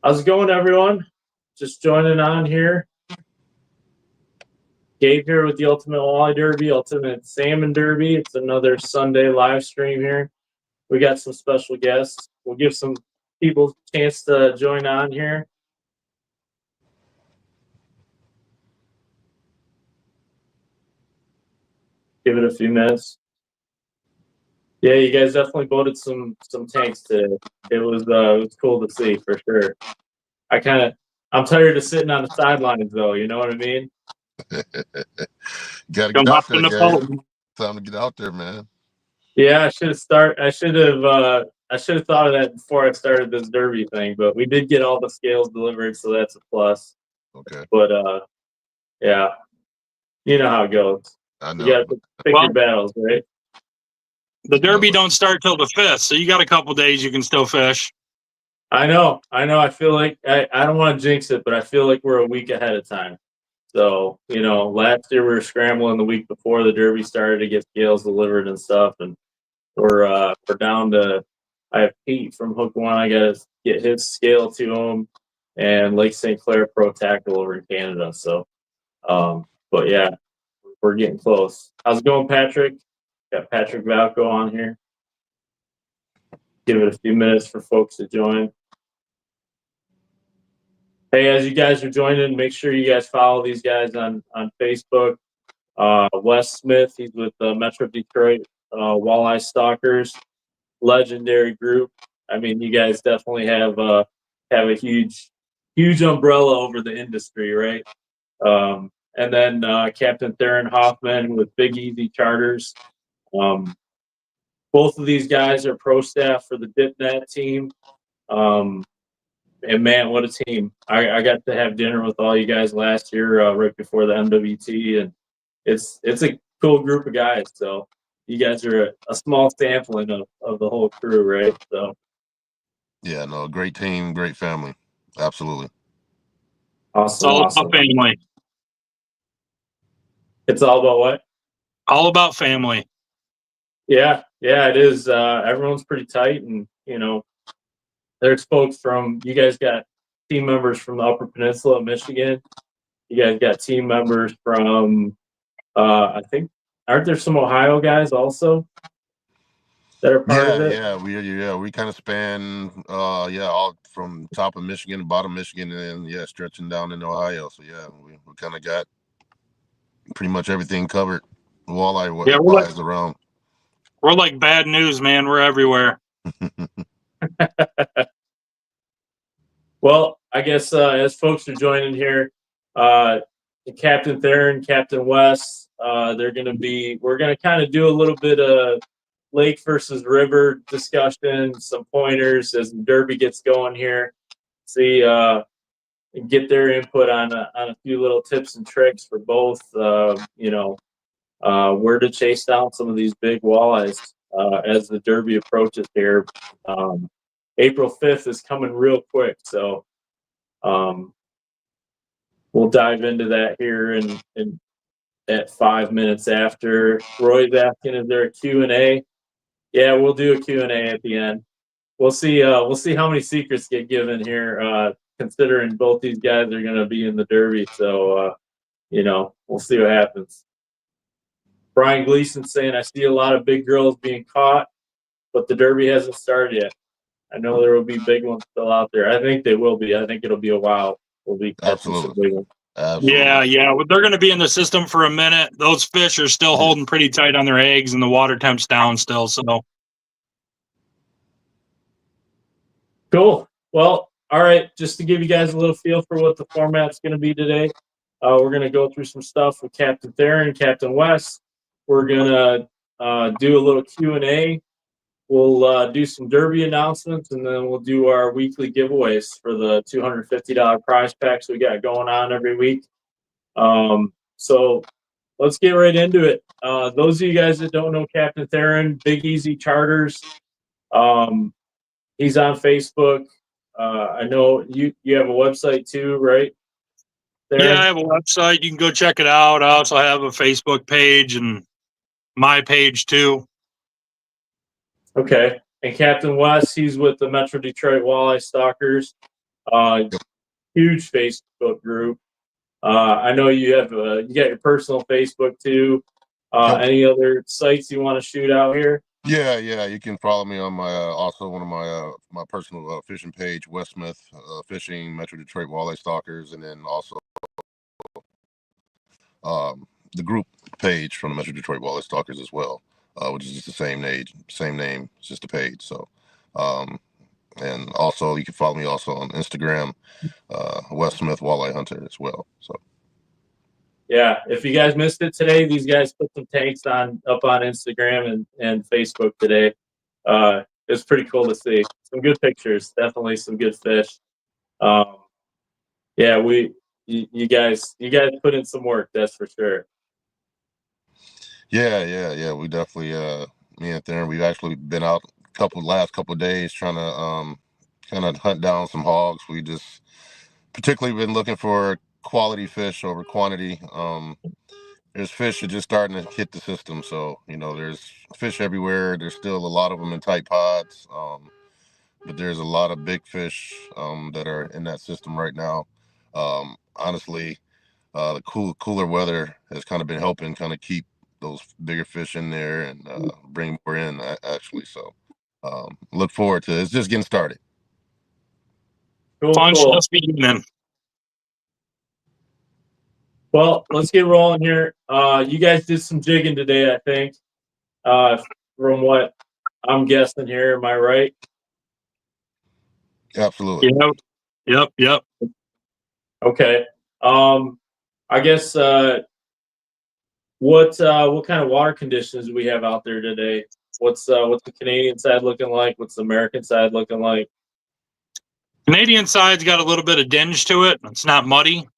How's it going, everyone? Just joining on here. Gabe here with the Ultimate Walleye Derby, Ultimate Salmon Derby. It's another Sunday live stream here. We got some special guests. We'll give some people a chance to join on here. Give it a few minutes. Yeah, you guys definitely voted some tanks today. It was cool to see for sure. I'm tired of sitting on the sidelines though. You know what I mean? Gotta get out there, guys. Time to get out there, man. Yeah, I should have thought of that before I started this derby thing. But we did get all the scales delivered, so that's a plus. Okay. But yeah, you know how it goes. I know. You got to pick your battles, right? The derby don't start till the 5th, so you got a couple days you can still fish. I know. I feel like I don't want to jinx it, but I feel like we're a week ahead of time. So, last year we were scrambling the week before the derby started to get scales delivered and stuff, and we're down to. I have Pete from Hook One. I got to get his scale to him, and Lake St. Clair Pro Tackle over in Canada. So, but yeah, we're getting close. How's it going, Patrick? Got Patrick Valco on here. Give it a few minutes for folks to join. Hey, as you guys are joining, make sure you guys follow these guys on Facebook. Wes Smith, he's with Metro Detroit Walleye Stalkers, legendary group. I mean, you guys definitely have a huge umbrella over the industry, right? And then Captain Theron Hoffman with Big Easy Charters. Both of these guys are pro staff for the Dipnet team. And man, what a team. I got to have dinner with all you guys last year, right before the MWT, and it's a cool group of guys. So you guys are a small sampling of the whole crew, right? So yeah, no, great team, great family. Absolutely. Awesome. It's all about family. It's all about what? All about family. Yeah, it is. Everyone's pretty tight, and there's folks from, you guys got team members from the Upper Peninsula of Michigan. You guys got team members from, I think, aren't there some Ohio guys also that are part of it? Yeah, we kind of span, all from top of Michigan, bottom Michigan, and stretching down in Ohio. So yeah, we kind of got pretty much everything covered. Walleye around. We're like bad news, man. We're everywhere. Well, I guess as folks are joining here, Captain Theron, Captain Wes, we're going to kind of do a little bit of lake versus river discussion, some pointers as the derby gets going here. See, and get their input on a few little tips and tricks for both, where to chase down some of these big walleyes as the derby approaches here. April 5th is coming real quick, so we'll dive into that here in at 5 minutes after. Roy's asking, is there a Q&A? Yeah, we'll do a Q&A at the end. We'll see how many secrets get given here, considering both these guys are going to be in the derby. So, we'll see what happens. Brian Gleason saying, I see a lot of big girls being caught, but the derby hasn't started yet. I know there will be big ones still out there. I think they will be. I think it'll be a while. We'll be catching some big ones. Absolutely. Yeah. Well, they're going to be in the system for a minute. Those fish are still holding pretty tight on their eggs, and the water temp's down still. So cool. Well, all right. Just to give you guys a little feel for what the format's going to be today, we're going to go through some stuff with Captain Theron, Captain Wes. We're going to do a little Q&A. We'll do some derby announcements, and then we'll do our weekly giveaways for the $250 prize packs we got going on every week. So let's get right into it. Those of you guys that don't know Captain Theron, Big Easy Charters, he's on Facebook. I know you have a website too, right? Theron? Yeah, I have a website. You can go check it out. I also have a Facebook page and my page too. Okay. And Captain Wes, he's with the Metro Detroit Walleye Stalkers. Huge Facebook group. I know you have you got your personal Facebook too. Yep. Any other sites you want to shoot out here? Yeah, you can follow me on my also one of my my personal fishing page, Westsmith Fishing, Metro Detroit Walleye Stalkers, and then also the group page from the Metro Detroit Walleye Stalkers as well, which is just the same name, it's just a page. So, and also you can follow me also on Instagram, Westsmith Walleye Hunter as well. So. Yeah, if you guys missed it today, these guys put some tanks up on Instagram and Facebook today. It's pretty cool to see. Some good pictures, definitely some good fish. Yeah, you guys put in some work, that's for sure. Yeah. We definitely me and Theron, we've actually been out last couple of days trying to kind of hunt down some hogs. We just particularly been looking for quality fish over quantity. There's fish that just starting to hit the system, so there's fish everywhere. There's still a lot of them in tight pods, but there's a lot of big fish that are in that system right now. Honestly, the cooler weather has kind of been helping kind of keep those bigger fish in there and bring more in actually. So look forward to it. It's just getting started. Fun Cool. just beginning. Well, let's get rolling here. You guys did some jigging today, I think. From what I'm guessing here, am I right? Absolutely. Yep. Okay. I guess what kind of water conditions do we have out there today? What's the Canadian side looking like? What's the American side looking like? Canadian side's got a little bit of dinge to it. It's not muddy,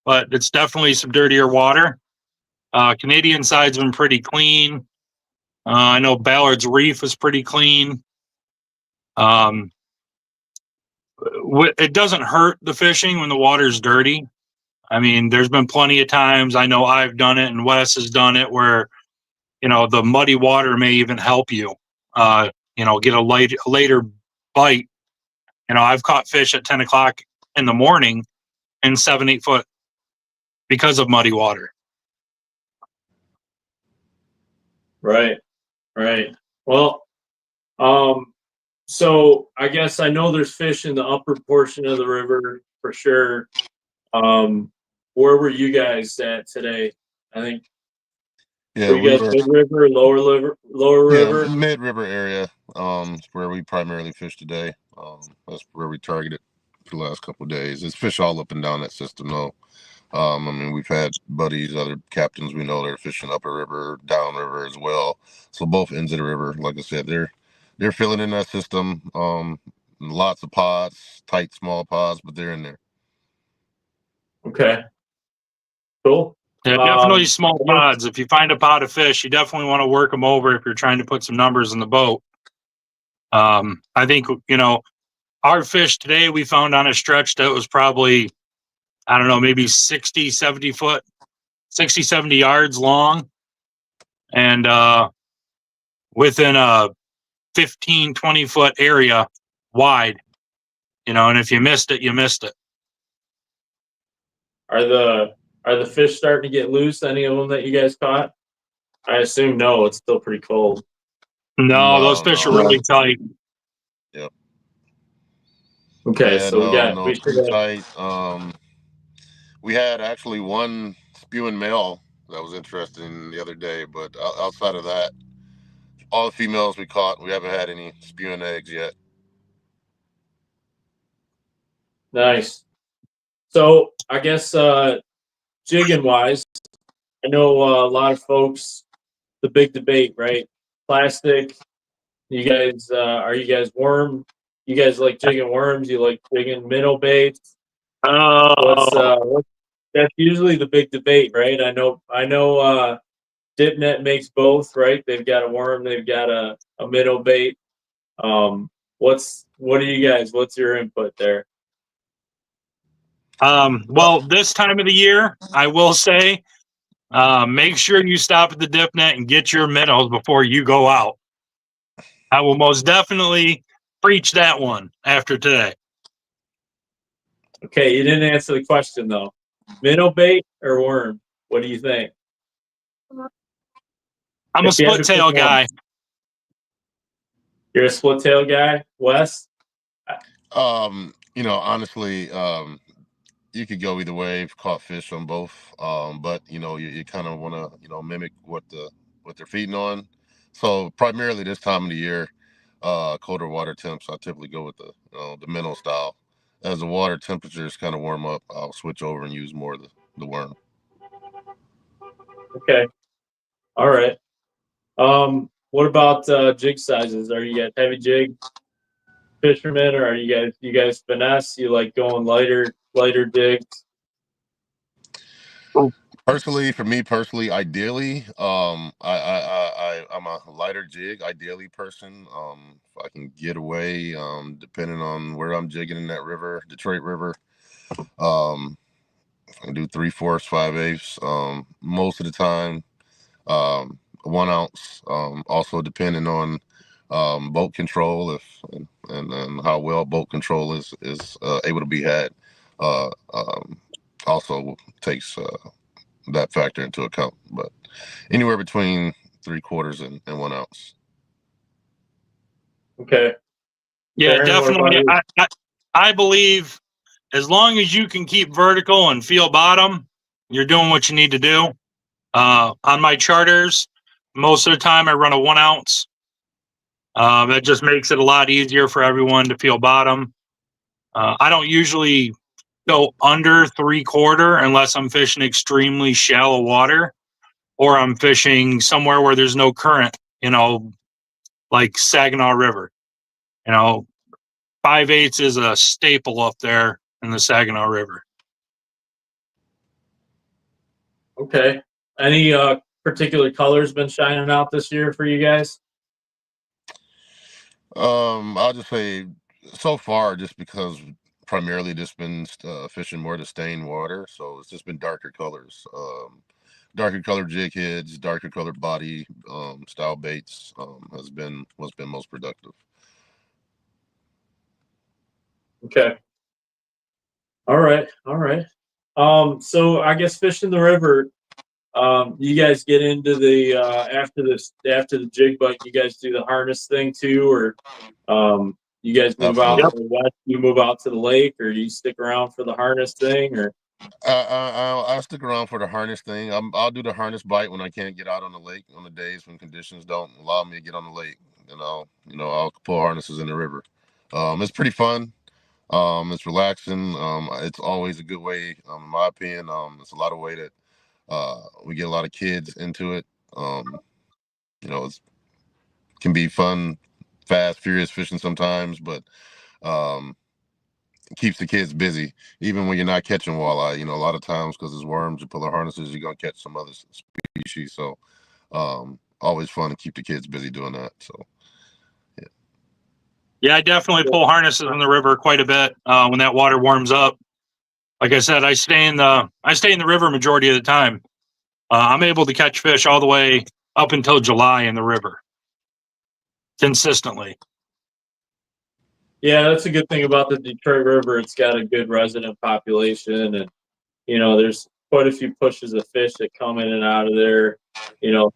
but it's definitely some dirtier water. Canadian side's been pretty clean. I know Ballard's Reef is pretty clean. It doesn't hurt the fishing when the water's dirty. I mean, there's been plenty of times, I know I've done it and Wes has done it, where the muddy water may even help you get a later bite. I've caught fish at 10 o'clock in the morning in 7-8 foot because of muddy water. Right. Well, so I guess I know there's fish in the upper portion of the river for sure. Where were you guys at today? I think. Yeah, were you guys mid-river, lower river? Yeah, mid-river area. Is where we primarily fish today. That's where we targeted for the last couple of days. It's fish all up and down that system, though. I mean, we've had buddies, other captains we know that are fishing upper river, down river as well. So both ends of the river, like I said, they're filling in that system. Lots of pods, tight, small pods, but they're in there. Okay. Cool. Yeah, definitely small pods. If you find a pod of fish, you definitely want to work them over if you're trying to put some numbers in the boat. I think, our fish today we found on a stretch that was probably, I don't know, maybe 60, 70 foot, 60, 70 yards long. And within a 15, 20 foot area wide, and if you missed it, you missed it. Are the fish starting to get loose? Any of them that you guys caught? I assume no. It's still pretty cold. No, those fish are really tight. Yep. Okay, yeah, so we pretty tight. We had actually one spewing male that was interesting the other day, but outside of that, all the females we caught, we haven't had any spewing eggs yet. Nice. So I guess jigging wise, I know a lot of folks. The big debate, right? Plastic. You guys, are you guys worm? You guys like jigging worms? You like jigging minnow baits? What's that's usually the big debate, right? I know. Dipnet makes both, right? They've got a worm, they've got a minnow bait. What do you guys? What's your input there? Well, this time of the year, I will say, make sure you stop at the Dipnet and get your minnows before you go out. I will most definitely preach that one after today. Okay, you didn't answer the question though. Minnow bait or worm? What do you think? I'm a If you had split to pick tail one. guy. You're a split tail guy, Wes? Honestly, you could go either way. I've caught fish on both. But you kind of want to, mimic what they're feeding on. So primarily this time of the year, colder water temps, I typically go with the minnow style. As the water temperatures kind of warm up, I'll switch over and use more of the worm. Okay. All right. What about jig sizes? Are you guys heavy jig fishermen, or are you guys finesse? You like going lighter jigs? Personally, for me personally, ideally, I'm a lighter jig, ideally person. If I can get away, depending on where I'm jigging in that river, Detroit River, if I can do 3/4, 5/8. Most of the time, 1 ounce. Also depending on boat control, and how well boat control is able to be had. Also takes that factor into account, but anywhere between 3/4 and 1 ounce. Okay. Yeah, Theron, what about definitely. you? I believe as long as you can keep vertical and feel bottom, you're doing what you need to do. On my charters, most of the time I run a 1 ounce. That just makes it a lot easier for everyone to feel bottom. I don't usually go under 3/4 unless I'm fishing extremely shallow water or I'm fishing somewhere where there's no current, like Saginaw River. 5/8 is a staple up there in the Saginaw River. Okay. Any particular colors been shining out this year for you guys? I'll just say so far, just because primarily just been fishing more the stained water, so it's just been darker colors. Darker colored jig heads, darker colored body, style baits has been what's been most productive. Okay. All right. All right. So I guess fishing the river, you guys get into the after the jig bite, you guys do the harness thing too, or you guys move out Absolutely. to the west, you move out to the lake, or you stick around for the harness thing, or I'll stick around for the harness thing. I'll do the harness bite when I can't get out on the lake on the days when conditions don't allow me to get on the lake. I'll pull harnesses in the river. It's pretty fun. It's relaxing. It's always a good way, in my opinion. It's a lot of way that we get a lot of kids into it. It can be fun, fast, furious fishing sometimes, but keeps the kids busy, even when you're not catching walleye. A lot of times because it's worms, you pull the harnesses, you're gonna catch some other species. So, always fun to keep the kids busy doing that. So, yeah. Yeah, I definitely pull harnesses in the river quite a bit when that water warms up. Like I said, I stay in the river majority of the time. I'm able to catch fish all the way up until July in the river consistently. yeah, that's a good thing about the Detroit River. It's got a good resident population, and there's quite a few pushes of fish that come in and out of there,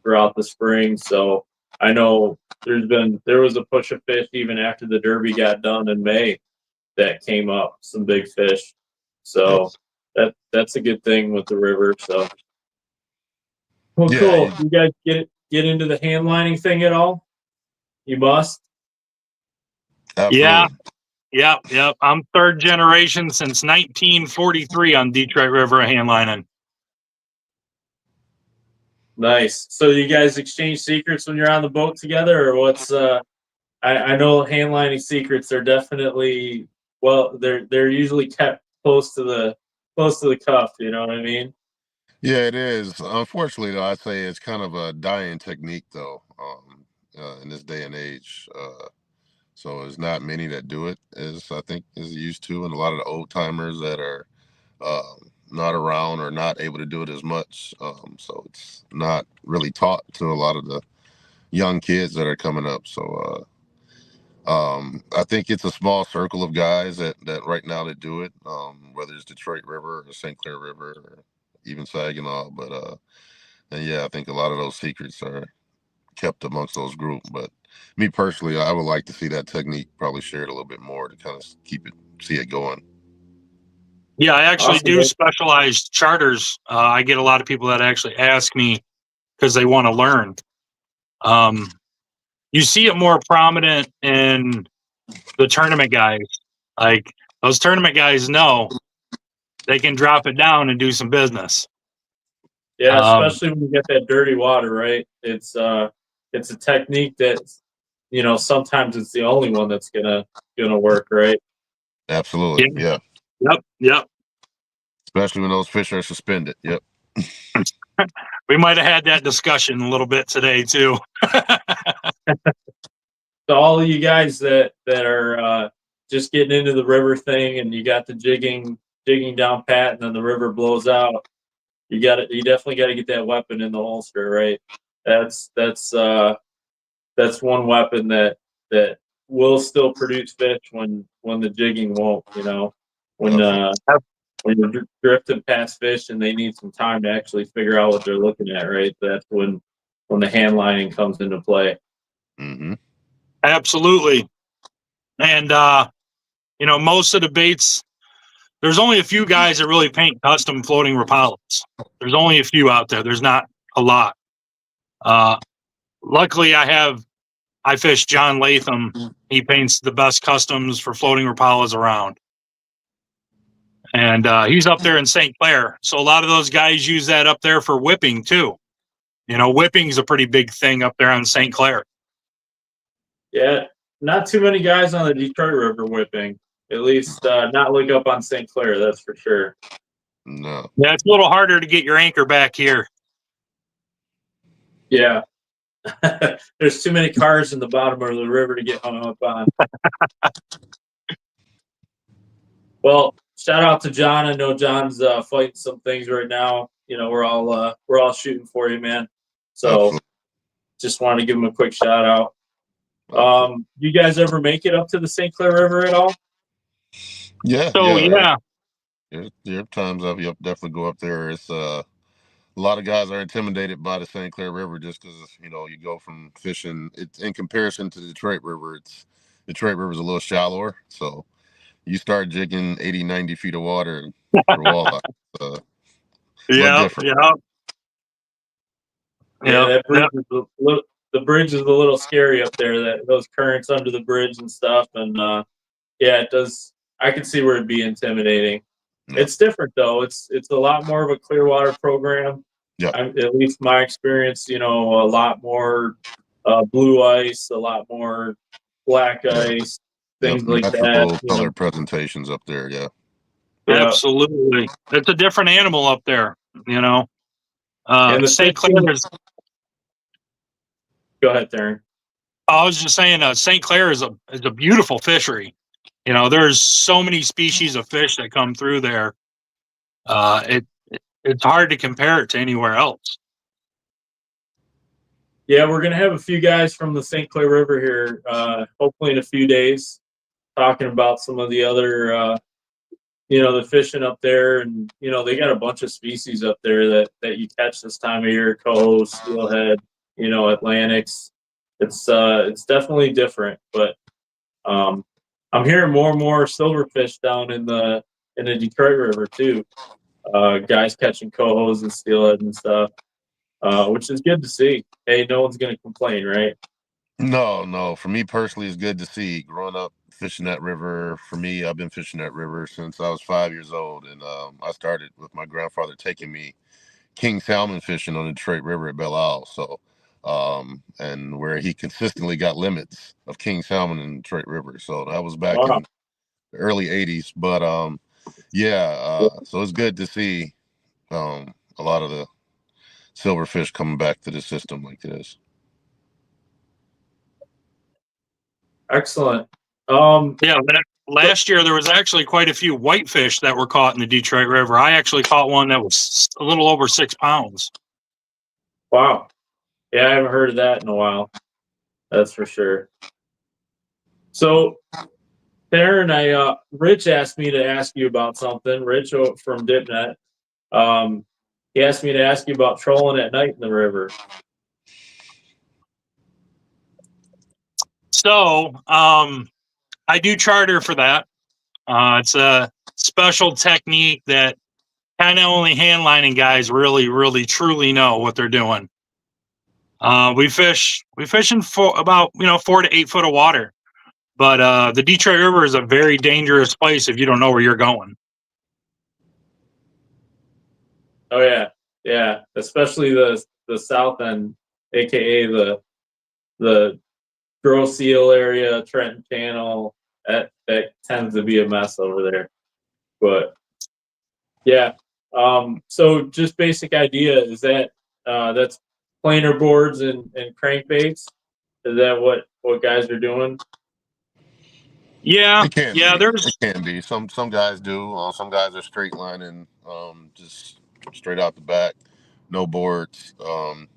throughout the spring. So I know there was a push of fish even after the Derby got done in May that came up, some big fish. So that's a good thing with the river. So well, Yeah, cool. You guys get into the hand lining thing at all? You must. Yeah, absolutely. yep. I'm third generation since 1943 on Detroit River hand lining. Nice. So you guys exchange secrets when you're on the boat together, or what's I know hand lining secrets are definitely they're usually kept close to the cuff, you know what I mean? Yeah, it is. Unfortunately, though, I'd say it's kind of a dying technique, though, in this day and age. So there's not many that do it as I think is used to, and a lot of the old timers that are not around or not able to do it as much. So it's not really taught to a lot of the young kids that are coming up. So I think it's a small circle of guys that right now that do it, whether it's Detroit River or St. Clair River or even Saginaw. But and yeah, I think a lot of those secrets are kept amongst those groups. But me personally, I would like to see that technique probably shared a little bit more to kind of see it going. Yeah, I actually Awesome, do man. specialized charters. I get a lot of people that actually ask me because they want to learn. You see it more prominent in the tournament guys. Like those tournament guys know they can drop it down and do some business. Yeah, Um, especially when you get that dirty water, right? It's a technique that, sometimes it's the only one that's gonna work, right? Absolutely, yeah, yeah. yep. Especially when those fish are suspended. Yep. We might have had that discussion a little bit today too. So all of you guys that are just getting into the river thing, and you got the jigging down pat, and then the river blows out, you definitely got to get that weapon in the holster, right? That's one weapon that will still produce fish when the jigging won't. When Definitely. when you're drifting past fish and they need some time to actually figure out what they're looking at, right? That's when the hand lining comes into play. Mm-hmm. Absolutely. And most of the baits, there's only a few guys that really paint custom floating Rapalas. There's only a few out there. There's not a lot. Luckily, I fish John Latham. He paints the best customs for floating Rapalas around. And he's up there in St. Clair. So a lot of those guys use that up there for whipping too. Whipping's a pretty big thing up there on St. Clair. Yeah, not too many guys on the Detroit River whipping. At least not like up on St. Clair, that's for sure. No. Yeah, it's a little harder to get your anchor back here. Yeah. There's too many cars in the bottom of the river to get hung up on. Well, shout out to John. I know John's fighting some things right now. We're all shooting for you, man. So Absolutely. just wanted to give him a quick shout out. Absolutely. You guys ever make it up to the St. Clair River at all? Yeah. So yeah, There are times I'll definitely go up there. It's a lot of guys are intimidated by the St. Clair River just because you go from fishing. It's in comparison to the Detroit River. Detroit River is a little shallower, so you start jigging 80, 90 feet of water for walleye. A little different. Yeah, that bridge yeah. is the bridge is a little scary up there. That those currents under the bridge and stuff, and yeah, it does. I can see where it'd be intimidating. Yeah. It's different though. It's a lot more of a clear water program. Yeah. At least my experience, a lot more blue ice, a lot more black ice, things like that. Natural color presentations up there. Yeah. Yeah. Absolutely. It's a different animal up there, And the St. Clair is. Go ahead, Theron. I was just saying, St. Clair is a beautiful fishery. There's so many species of fish that come through there. It's hard to compare it to anywhere else. Yeah, we're gonna have a few guys from the St. Clair River here, hopefully in a few days, talking about some of the other, the fishing up there, and they got a bunch of species up there that you catch this time of year: coho, steelhead, Atlantics. It's definitely different, but I'm hearing more and more silverfish down in the Detroit River too. Guys catching cohos and steelhead and stuff, which is good to see. Hey, no one's gonna complain, right? No. For me personally, it's good to see. Growing up fishing that river, for me, I've been fishing that river since I was 5 years old, and I started with my grandfather taking me king salmon fishing on the Detroit River at Belle Isle. So, and where he consistently got limits of king salmon in the Detroit River. So that was back Wow. in the early '80s. But so it's good to see a lot of the silverfish coming back to the system like this. Excellent. Yeah, last year there was actually quite a few whitefish that were caught in the Detroit River. I actually caught one that was a little over 6 pounds. Wow. Yeah, I haven't heard of that in a while. That's for sure. So, Theron, Rich asked me to ask you about something. Rich from Dipnet. He asked me to ask you about trolling at night in the river. So, I do charter for that. It's a special technique that kind of only handlining guys really, truly know what they're doing. We fish in about 4 to 8 foot of water, but the Detroit River is a very dangerous place if you don't know where you're going. Oh yeah, especially the south end, aka the Gross Seal area, Trenton Channel. That tends to be a mess over there. But yeah, so just basic idea is that that's planer boards and crankbaits. Is that what guys are doing? Yeah, It can yeah. be. It can be. Some guys do. Some guys are straight lining, just straight out the back, no boards. I'll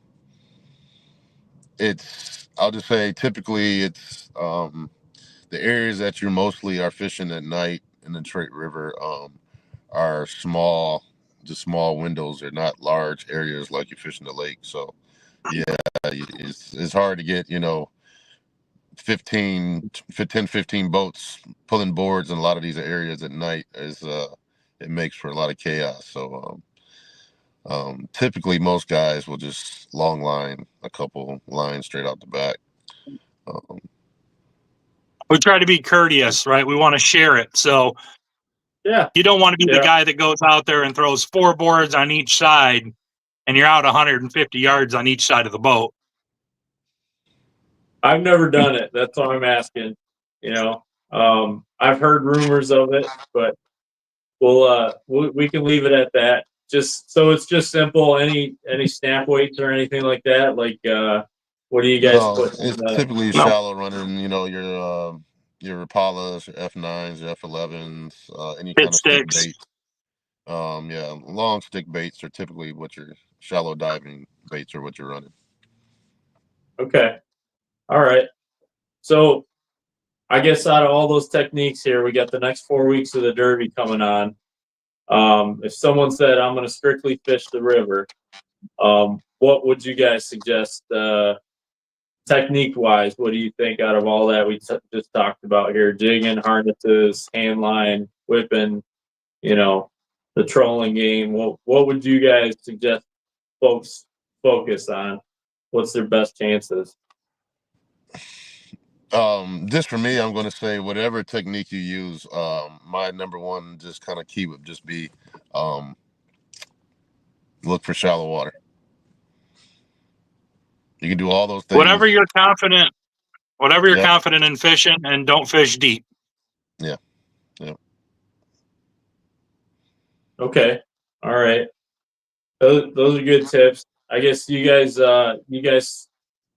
just say typically it's the areas that you mostly are fishing at night in the Detroit River are small, just small windows. They're not large areas like you fish in the lake. So yeah, it's hard to get 15 boats pulling boards in a lot of these areas at night. It makes for a lot of chaos. So typically most guys will just long line a couple lines straight out the back. We try to be courteous, right? We want to share it. So Yeah, you don't want to be the guy that goes out there and throws 4 boards on each side and you're out 150 yards on each side of the boat. I've never done it. That's why I'm asking. I've heard rumors of it, but we can leave it at that. Just so it's just simple. Any snap weights or anything like that? Like, what do you guys No, put? it's typically shallow running. Your Impalas, your F9s, your F11s, any Pit kind of stick sticks. bait. Yeah, long stick baits are typically what your shallow diving baits are what you're running. Okay, all right. So I guess out of all those techniques here, we got the next 4 weeks of the Derby coming on. If someone said I'm going to strictly fish the river, what would you guys suggest technique wise? What do you think out of all that we just talked about here? Jigging, harnesses, hand line, whipping, the trolling game. What would you guys suggest folks focus on? What's their best chances? Just for me, I'm going to say whatever technique you use. My number one just kind of key would just be look for shallow water. You can do all those things. Whatever you're confident in fishing, and don't fish deep. Yeah. Okay. All right. Those are good tips. I guess you guys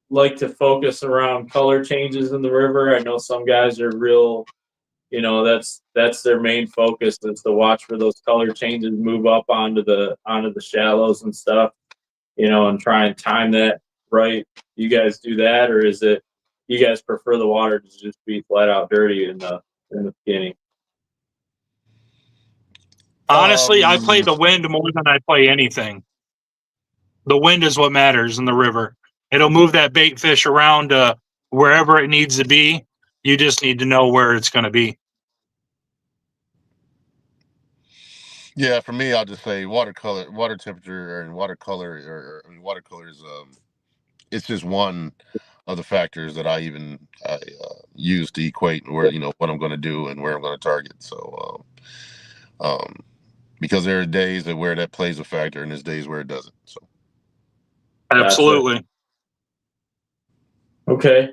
like to focus around color changes in the river. I know some guys are real, that's their main focus is to watch for those color changes, move up onto the shallows and stuff, and try and time that right. You guys do that, or is it you guys prefer the water to just be flat out dirty in the beginning? Honestly, I play the wind more than I play anything. The wind is what matters in the river. It'll move that bait fish around wherever it needs to be. You just need to know where it's going to be. Yeah, for me, I'll just say water temperature, and watercolor is it's just one of the factors that I use to equate where what I'm going to do and where I'm going to target. So, because there are days where that plays a factor, and there's days where it doesn't. So, absolutely. Gotcha. Okay.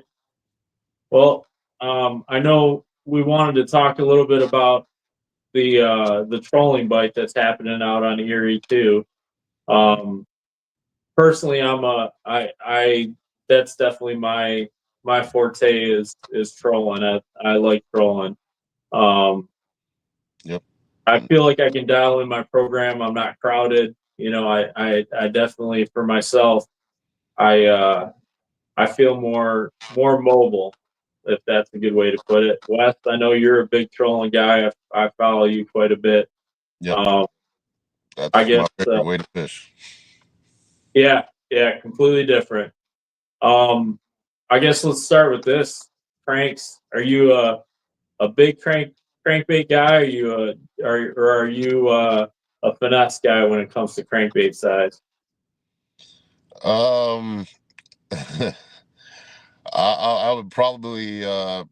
Well, I know we wanted to talk a little bit about the trolling bite that's happening out on Erie too. Personally, I that's definitely my forte is trolling. I like trolling. yep. I feel like I can dial in my program. I'm not crowded. I definitely for myself, I feel more mobile. if that's a good way to put it. Wes, I know you're a big trolling guy. I follow you quite a bit. Yep. I That's guess, my favorite way to fish. yeah, completely different. I guess let's start with this. Cranks. Are you a big crankbait guy? Are you a finesse guy when it comes to crankbait size? Um, I would probably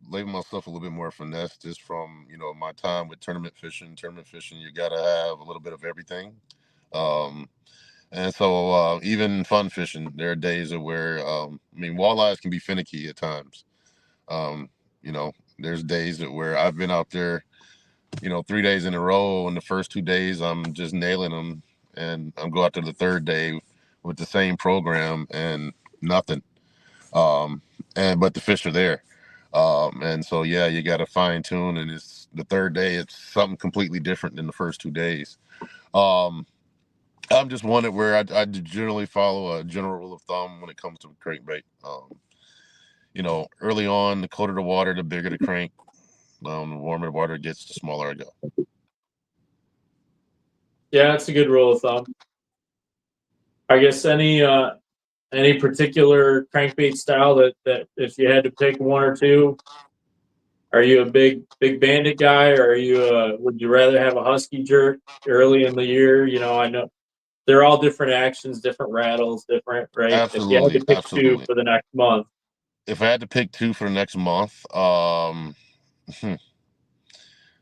label myself a little bit more finesse, just from my time with tournament fishing. Tournament fishing, you got to have a little bit of everything. And so even fun fishing, there are days where walleyes can be finicky at times. Um, there's days where I've been out there 3 days in a row, and the first 2 days I'm just nailing them, and I'm go out to the third day with the same program and nothing. But the fish are there. And so yeah, you got to fine tune, and it's the third day, it's something completely different than the first 2 days. I'm just one where I generally follow a general rule of thumb when it comes to crankbait. Early on, the colder the water, the bigger the crank. The warmer the water gets, the smaller I go. Yeah, that's a good rule of thumb. I guess any particular crankbait style that if you had to pick one or two, are you a big bandit guy, or would you rather have a husky jerk early in the year? I know they're all different actions, different rattles, different, right? If you had to Absolutely, pick two absolutely. for the next month, If I had to pick 2 for the next month,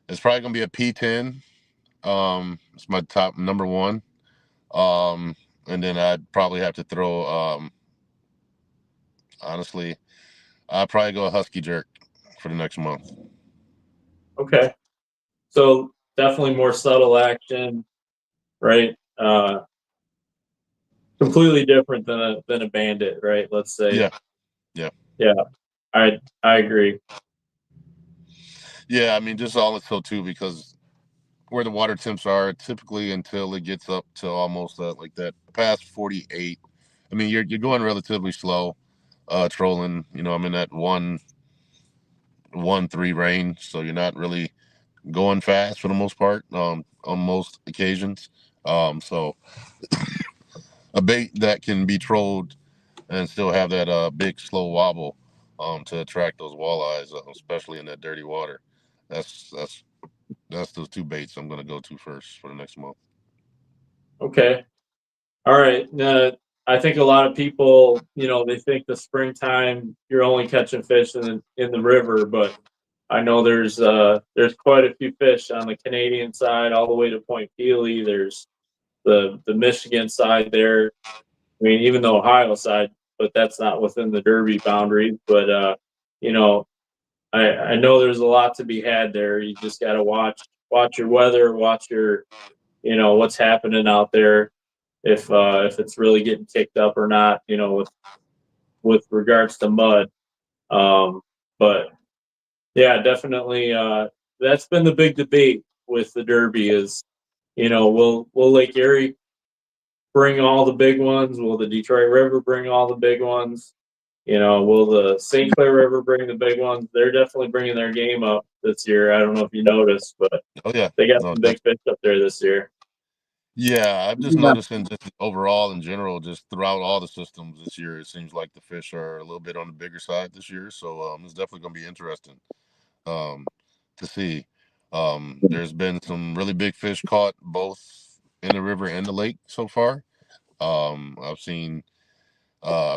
it's probably gonna be a P10. It's my top number one. And then I'd probably have to throw, honestly, I'd probably go a husky jerk for the next month. okay. So definitely more subtle action, right? Completely different than a bandit, right? Let's say. Yeah. Yeah, I agree. Yeah, just all it's so too, because where the water temps are, typically until it gets up to almost like that past 48. You're going relatively slow, trolling. I'm in that 1-3 range, so you're not really going fast for the most part, on most occasions. So a bait that can be trolled and still have that big slow wobble to attract those walleyes, especially in that dirty water. That's those 2 baits I'm going to go to first for the next month. Okay. All right. I think a lot of people, they think the springtime you're only catching fish in the river, but I know there's quite a few fish on the Canadian side all the way to Point Peely. There's the Michigan side there. Even the Ohio side, but that's not within the Derby boundaries. But you know, I know there's a lot to be had there. You just got to watch your weather, watch your what's happening out there, if it's really getting kicked up or not, with regards to mud. But yeah, definitely, that's been the big debate with the Derby is, will Lake Erie bring all the big ones? Will the Detroit River bring all the big ones? Will the St. Clair River bring the big ones? They're definitely bringing their game up this year. I don't know if you noticed, but Oh yeah, they got no, some big fish up there this year. yeah. I'm just noticing, just overall in general, just throughout all the systems this year, it seems like the fish are a little bit on the bigger side this year. So it's definitely going to be interesting um, to see. There's been some really big fish caught both in the river and the lake so far. I've seen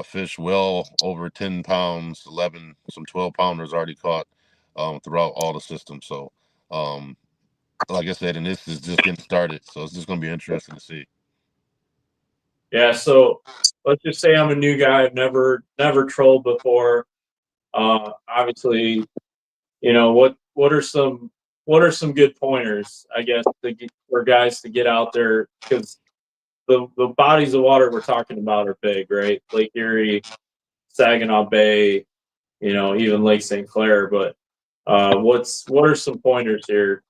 fish well over 10 pounds, 11, some 12 pounders already caught throughout all the systems. So, like I said, and this is just getting started. So it's just going to be interesting to see. Yeah, so let's just say I'm a new guy. I've never trolled before. Obviously, what are some good pointers, I guess, for guys to get out there, because the bodies of water we're talking about are big, right? Lake Erie, Saginaw Bay, even Lake St. Clair. But what are some pointers here?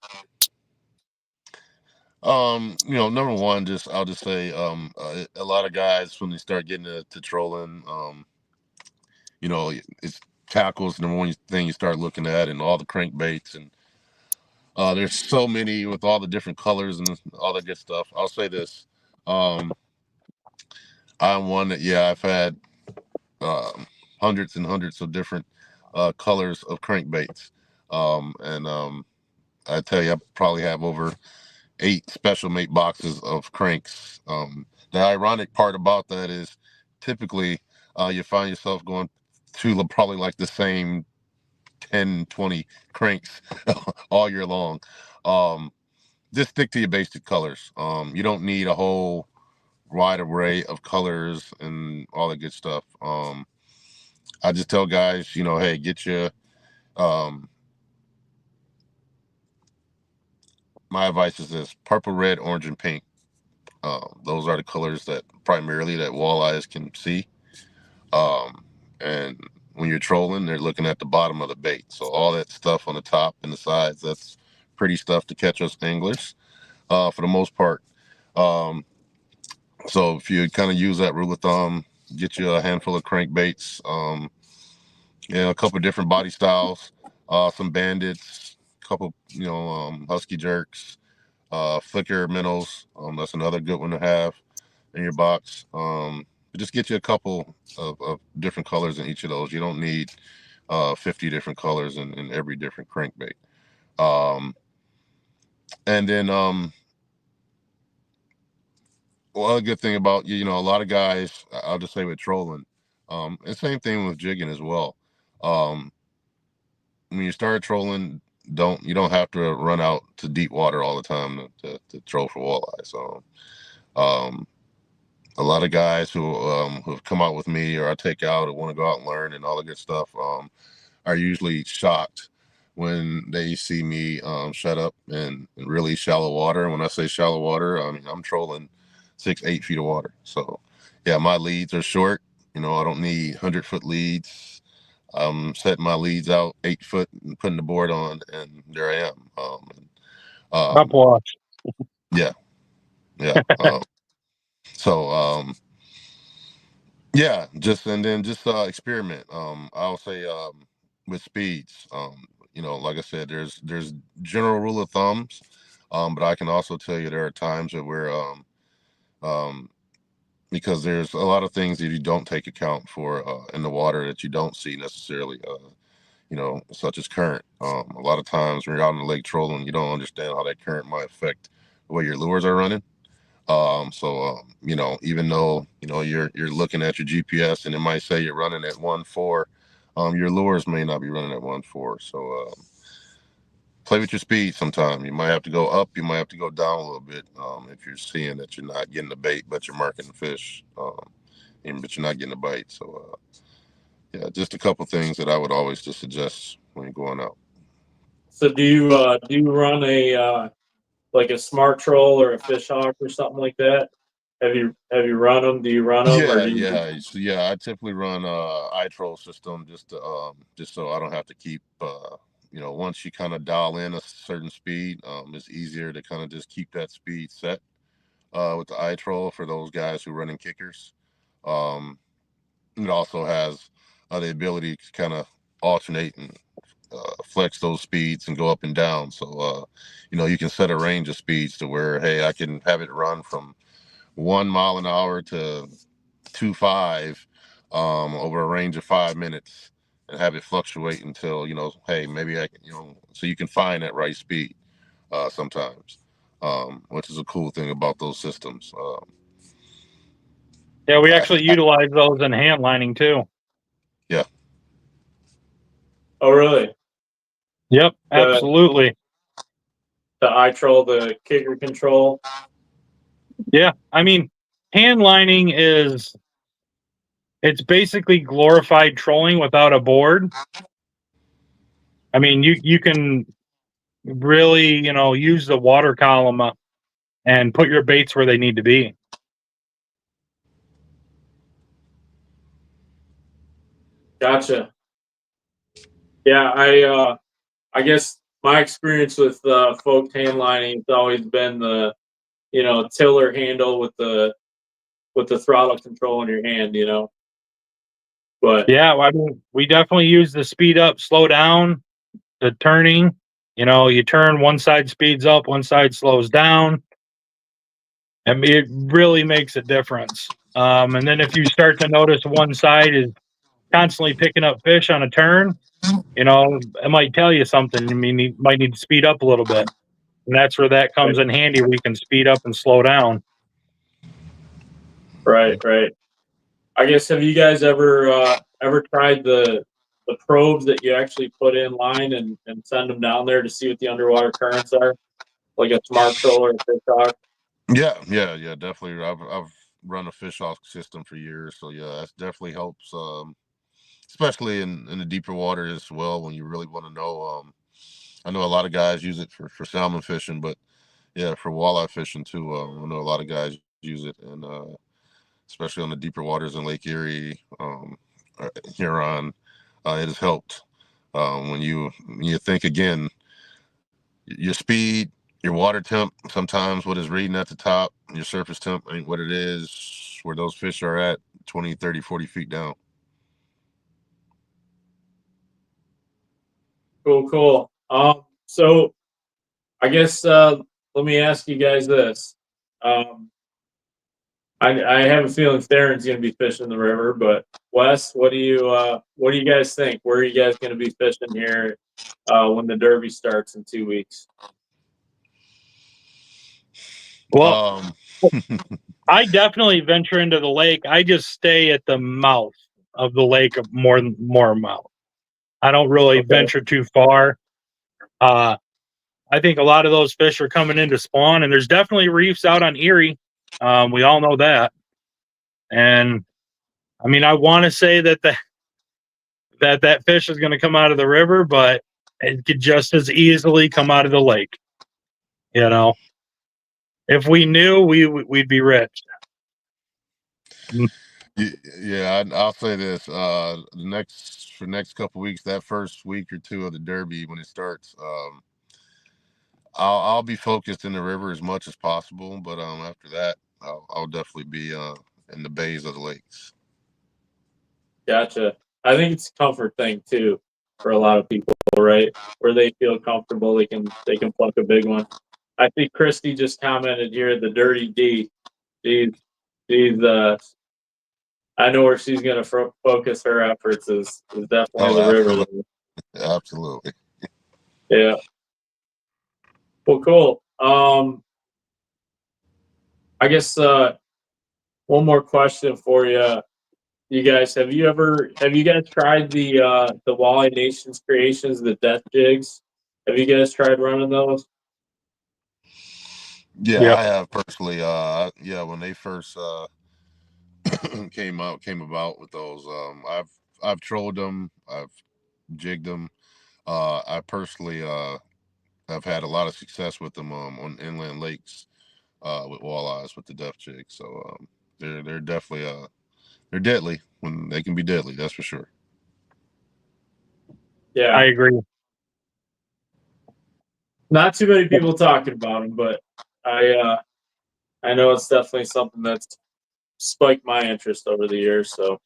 Number one, I'll just say, a lot of guys when they start getting to trolling, it's tackles, the number one thing you start looking at, and all the crankbaits, and there's so many with all the different colors and all that good stuff. I'll say this: I'm one that I've had hundreds and hundreds of different colors of crankbaits, and I tell you, I probably have over 8 special mate boxes of cranks. The ironic part about that is typically you find yourself going to probably like the same 10, 20 cranks all year long. Just stick to your basic colors. You don't need a whole wide array of colors and all that good stuff. I just tell guys, hey, get your my advice is this: purple, red, orange, and pink. Those are the colors that primarily that walleyes can see. And when you're trolling, they're looking at the bottom of the bait. So all that stuff on the top and the sides, that's pretty stuff to catch us anglers for the most part. So if you kind of use that rule of thumb, get you a handful of crankbaits, a couple of different body styles, some bandits, a couple, husky jerks, flicker minnows. That's another good one to have in your box. Just get you a couple of different colors in each of those. You don't need 50 different colors in every different crankbait. And then well, a good thing about a lot of guys, I'll just say with trolling, and same thing with jigging as well. When you start trolling, you don't have to run out to deep water all the time to troll for walleye. So a lot of guys who have come out with me or I take out or want to go out and learn and all the good stuff are usually shocked when they see me shut up in really shallow water. And when I say shallow water, I mean, I'm trolling 6-8 feet of water. So yeah, my leads are short. I don't need 100-foot leads. I'm setting my leads out 8 foot and putting the board on, and there I am. Up watch. Yeah. So yeah, just experiment. I'll say with speeds. Like I said, there's general rule of thumbs, but I can also tell you there are times where because there's a lot of things that you don't take account for in the water that you don't see necessarily. Such as current. A lot of times when you're out in the lake trolling, you don't understand how that current might affect the way your lures are running. Even though you're looking at your GPS and it might say you're running at 1.4, your lures may not be running at 1.4. So play with your speed sometime. You might have to go up, you might have to go down a little bit if you're seeing that you're not getting the bait, but you're marking the fish, but you're not getting a bite. So yeah, just a couple things that I would always just suggest when you're going out. So do you run a like a smart troll or a fish hawk or something like that? Have you run them? Do you run them or do you? I typically run iTroll system just so I don't have to keep once you kind of dial in a certain speed, it's easier to kind of just keep that speed set with the iTroll for those guys who run in kickers. It also has the ability to kind of alternate and flex those speeds and go up and down. So you can set a range of speeds to where, hey, I can have it run from 1 mile an hour to 2.5 over a range of 5 minutes and have it fluctuate until hey, maybe I can so you can find that right speed sometimes, which is a cool thing about those systems. Yeah, we actually utilize those in hand lining too. Yeah. Oh really? Yep, absolutely. The iTroll, the kicker control. Yeah, I mean, hand lining it's basically glorified trolling without a board. I mean, you can really, use the water column and put your baits where they need to be. Gotcha. Yeah, I guess my experience with folk hand lining has always been the tiller handle with the throttle control in your hand. But Yeah, well, I mean, we definitely use the speed up, slow down, the turning. You know, you turn, one side speeds up, one side slows down. I mean, it really makes a difference. And then if you start to notice one side is constantly picking up fish on a turn, you know, it might tell you something. I mean, you might need to speed up a little bit. And that's where that comes in handy. We can speed up and slow down. right. I guess, have you guys ever tried the probes that you actually put in line and send them down there to see what the underwater currents are, like a smart troll or a fish hawk? Yeah, definitely. I've run a fish off system for years, so yeah, that definitely helps. Especially in the deeper water as well, when you really want to know. I know a lot of guys use it for salmon fishing, but yeah, for walleye fishing too. I know a lot of guys use it, and especially on the deeper waters in Lake Erie, Huron, it has helped. When you think again, your speed, your water temp, sometimes what is reading at the top, your surface temp ain't what it is where those fish are at 20, 30, 40 feet down. Cool. So I guess let me ask you guys this. I have a feeling Theron's going to be fishing the river, but Wes, what do you guys think? Where are you guys going to be fishing here when the Derby starts in 2 weeks? Well, I definitely venture into the lake. I just stay at the mouth of the lake more mouth. I don't really venture too far. I think a lot of those fish are coming into spawn, and there's definitely reefs out on Erie. We all know that. And I mean, I want to say that that fish is going to come out of the river, but it could just as easily come out of the lake. You know, if we knew, we'd be rich. Yeah, I'll say this. The next couple weeks, that first week or two of the Derby when it starts, I'll be focused in the river as much as possible. But after that, I'll definitely be in the bays of the lakes. Gotcha. I think it's a comfort thing too for a lot of people, right? Where they feel comfortable, they can pluck a big one. I think Christy just commented here, the Dirty D. She's I know where she's going to focus her efforts is definitely the river. Absolutely. Yeah. Well, cool. I guess one more question for you. You guys, have you guys tried the Walleye Nations creations, the death jigs? Have you guys tried running those? Yeah, I have personally. When they first came about with those, I've trolled them, I've jigged them. I personally have had a lot of success with them on inland lakes with walleyes with the death jig. So they're definitely they're deadly when they can be deadly. That's for sure. Yeah, I agree. Not too many people talking about them, but I know it's definitely something that's spiked my interest over the years. So,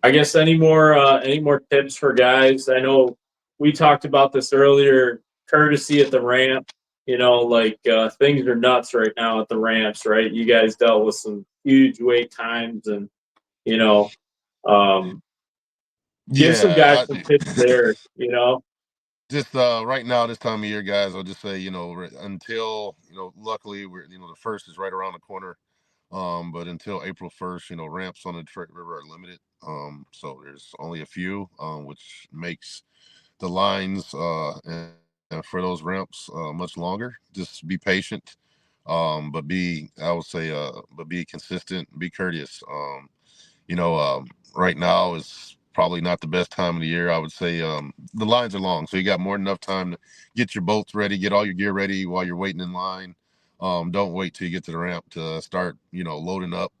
I guess any more tips for guys? I know we talked about this earlier. Courtesy at the ramp, you know, like things are nuts right now at the ramps, right? You guys dealt with some huge wait times, and you know, give some guys some tips there. You know, just right now, this time of year, guys, I'll just say, until luckily the first is right around the corner. But until April 1st, ramps on the Detroit River are limited. So there's only a few, which makes the lines and for those ramps much longer. Just be patient, but be consistent, be courteous. Right now is probably not the best time of the year. I would say the lines are long, so you got more than enough time to get your boats ready, get all your gear ready while you're waiting in line. Don't wait till you get to the ramp to start, loading up.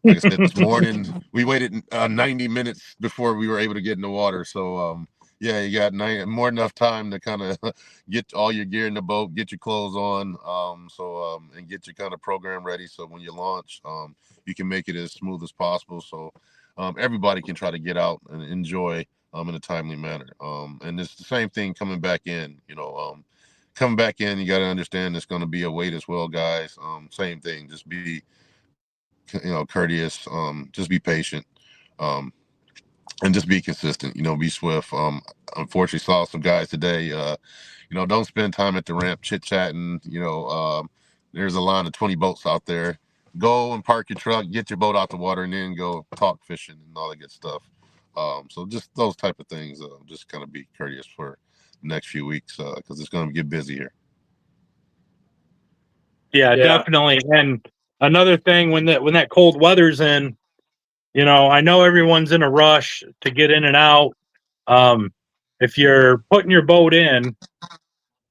Like I said, this morning we waited 90 minutes before we were able to get in the water. So yeah, you got more than enough time to kind of get all your gear in the boat, get your clothes on, and get your kind of program ready. So when you launch, you can make it as smooth as possible. So everybody can try to get out and enjoy in a timely manner. And it's the same thing coming back in. Coming back in, you got to understand it's going to be a wait as well, guys. Same thing. Just be, courteous. Just be patient. And just be consistent, be swift. Unfortunately saw some guys today, don't spend time at the ramp chit-chatting. There's a line of 20 boats out there. Go and park your truck, get your boat out the water, and then go talk fishing and all that good stuff. So just those type of things, just kind of be courteous for the next few weeks, because it's going to get busy here. Yeah, definitely. And another thing, when that cold weather's in, I know everyone's in a rush to get in and out. If you're putting your boat in,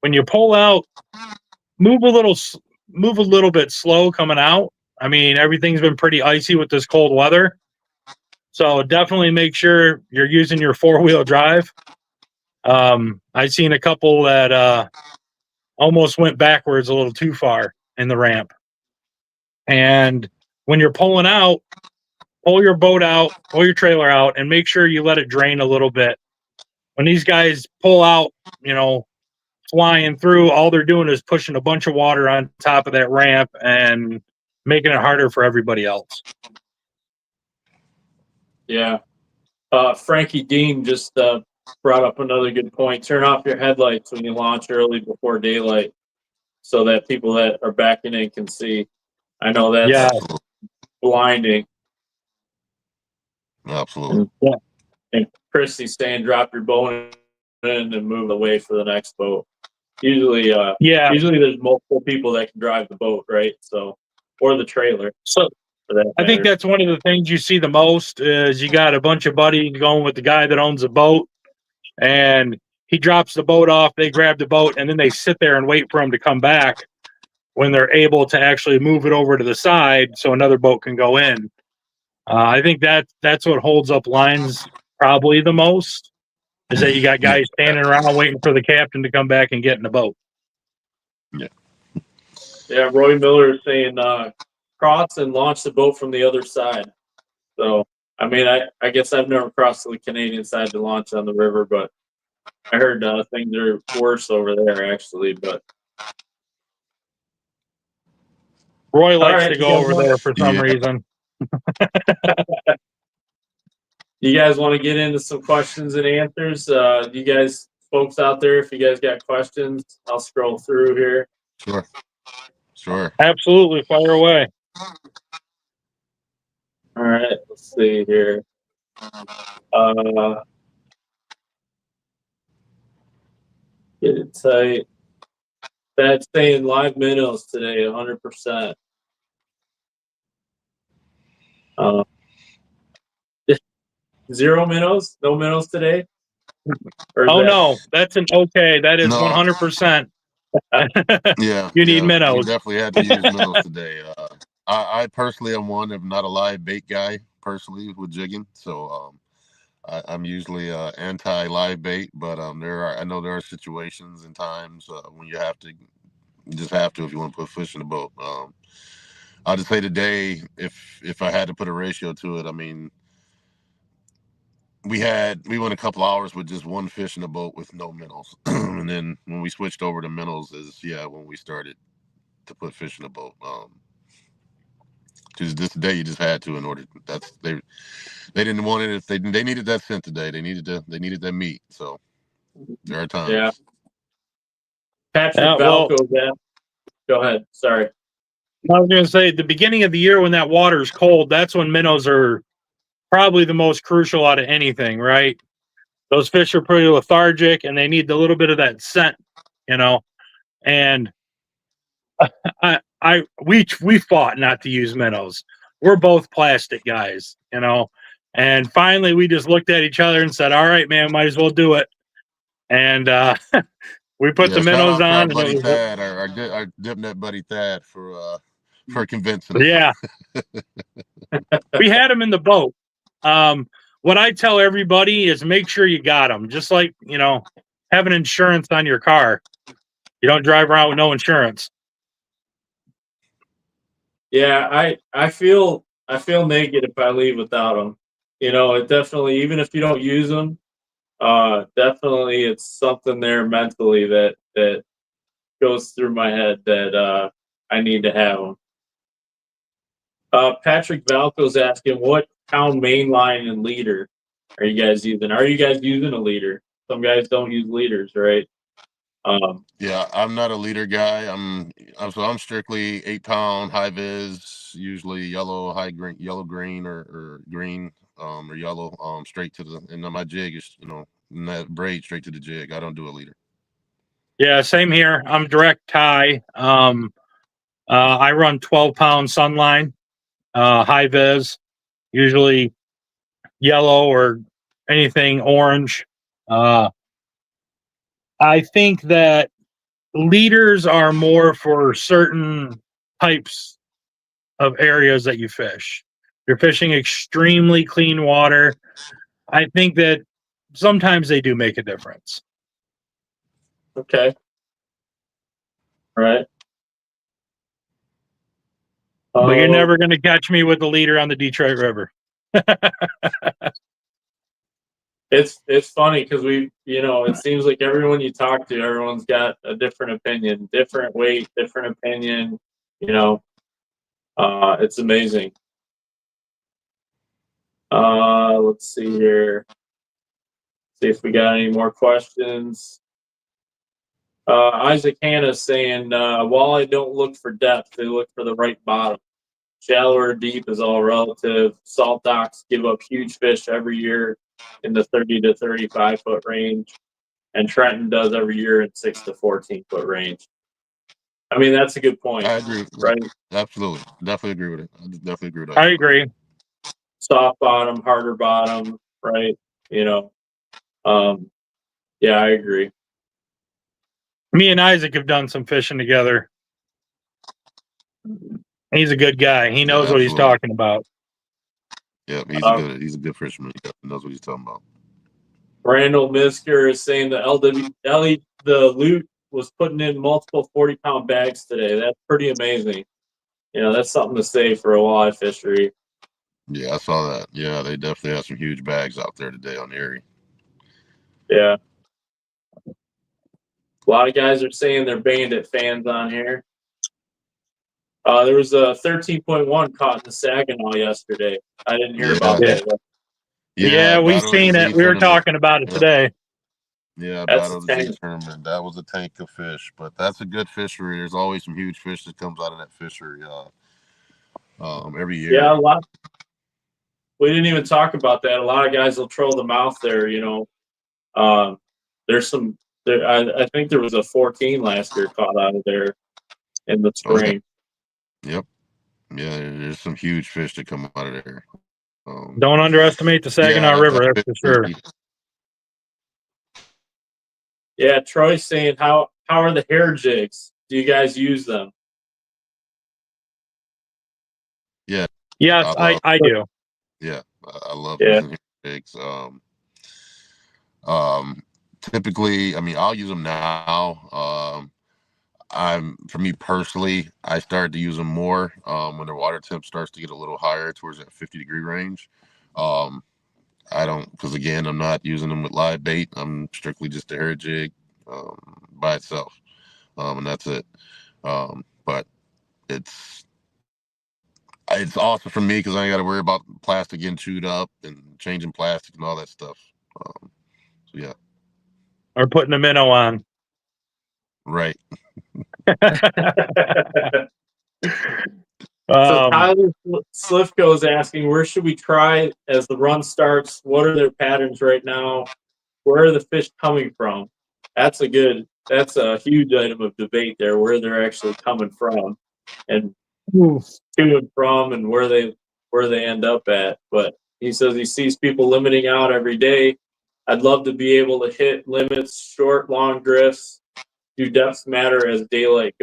when you pull out, move a little bit slow coming out. I mean, everything's been pretty icy with this cold weather. So definitely make sure you're using your 4-wheel drive. I've seen a couple that almost went backwards a little too far in the ramp. And when you're pulling out, pull your boat out, pull your trailer out, and make sure you let it drain a little bit. When these guys pull out, flying through, all they're doing is pushing a bunch of water on top of that ramp and making it harder for everybody else. Yeah. Frankie Dean just brought up another good point. Turn off your headlights when you launch early before daylight so that people that are backing in can see. I know that's blinding. Absolutely. And Christy's saying drop your boat in and move away for the next boat. Usually there's multiple people that can drive the boat, right? So, or the trailer. So I think that's one of the things you see the most is you got a bunch of buddies going with the guy that owns the boat, and he drops the boat off, they grab the boat, and then they sit there and wait for him to come back when they're able to actually move it over to the side so another boat can go in. I think that's what holds up lines probably the most, is that you got guys standing around waiting for the captain to come back and get in the boat. Yeah, Roy Miller is saying cross and launch the boat from the other side. So, I mean, I guess I've never crossed to the Canadian side to launch on the river, but I heard things are worse over there, actually. But Roy likes to go over there for some reason. You guys want to get into some questions and answers? You guys, folks out there, if you guys got questions, I'll scroll through here. Sure. Absolutely. Fire away. All right, let's see here. Get it tight. That's saying live minnows today, 100%. Zero minnows? No minnows today? No, that's an okay. That is 100%. Yeah, you need minnows. We definitely had to use minnows today. I personally am one of not a live bait guy personally with jigging, so I'm usually anti live bait. But I know there are situations and times when you just have to if you want to put fish in the boat. I'll just say today, if I had to put a ratio to it, I mean, we went a couple hours with just one fish in the boat with no minnows, and then when we switched over to minnows when we started to put fish in the boat. Because this day you just had to in order. They didn't want it if they needed that scent today. They needed that meat. So there are times. Yeah. Patrick Valco, go ahead. Sorry. I was going to say, at the beginning of the year when that water's cold, that's when minnows are probably the most crucial out of anything, right? Those fish are pretty lethargic and they need a little bit of that scent, and we fought not to use minnows. We're both plastic guys, and finally we just looked at each other and said, all right, man, might as well do it. And we put the minnows on. Our buddy Thad, our Dipnet buddy Thad for convincing us. Yeah. We had him in the boat. what I tell everybody is make sure you got them. Just like, you know, having insurance on your car. You don't drive around with no insurance. Yeah, I feel naked if I leave without them. You know, it definitely, even if you don't use them, definitely it's something there mentally that goes through my head that I need to have them. Patrick Valco's asking, what town mainline and leader are you guys using? Are you guys using a leader? Some guys don't use leaders, right? Yeah, I'm not a leader guy. I'm strictly 8-pound high vis, usually yellow green or green or yellow straight to the, and then my jig is, you know, in that braid straight to the jig. I don't do a leader. Yeah, same here. I'm direct tie. I run 12-pound Sunline, high vis, usually yellow or anything orange. I think that leaders are more for certain types of areas that you fish. You're fishing extremely clean water. I think that sometimes they do make a difference. Okay. All right. But you're never going to catch me with the leader on the Detroit River. It's funny because it seems like everyone you talk to, everyone's got a different opinion, different weight, different opinion. It's amazing. Let's see here. See if we got any more questions. Isaac Hanna saying, walleye don't look for depth; they look for the right bottom. Shallow or deep is all relative. Salt docks give up huge fish every year in the 30 to 35 foot range, and Trenton does every year in 6 to 14 foot range. I mean, that's a good point. I agree. Right? Absolutely. Definitely agree with it. I definitely agree with that. I agree. Soft bottom, harder bottom, right? Yeah, I agree. Me and Isaac have done some fishing together. He's a good guy. He knows what he's talking about. Yeah, he's a good fisherman. He knows what he's talking about. Randall Misker is saying the loot was putting in multiple 40-pound bags today. That's pretty amazing. That's something to say for a walleye fishery. Yeah, I saw that. Yeah, they definitely have some huge bags out there today on Erie. Yeah. A lot of guys are saying they're Bandit fans on here. There was a 13.1 caught in the Saginaw yesterday. I didn't hear about that. Yeah, we've seen it. We were talking about it today. Yeah, That's Battle of the Z tournament. That was a tank of fish, but that's a good fishery. There's always some huge fish that comes out of that fishery every year. Yeah, a lot. We didn't even talk about that. A lot of guys will troll the mouth there. There's some. I think there was a 14 last year caught out of there in the spring. Yep. Yeah, there's some huge fish that come out of there. Don't underestimate the Saginaw River, that's for sure. Yeah, Troy's saying, how are the hair jigs? Do you guys use them? Yeah. Yes, I do. Yeah, I love using hair jigs. Typically, I mean, I'll use them now. For me personally, I started to use them more when the water temp starts to get a little higher towards that 50-degree range. I don't, because again, I'm not using them with live bait. I'm strictly just a hair jig by itself, and that's it. But it's awesome for me because I ain't got to worry about plastic getting chewed up and changing plastic and all that stuff. So yeah. Or putting a minnow on. Right. So Tyler Slifko is asking, where should we try as the run starts? What are their patterns right now? Where are the fish coming from? That's a huge item of debate there, where they're actually coming from and to and from and where they end up at. But he says he sees people limiting out every day. I'd love to be able to hit limits, short, long drifts. Do depths matter as daylight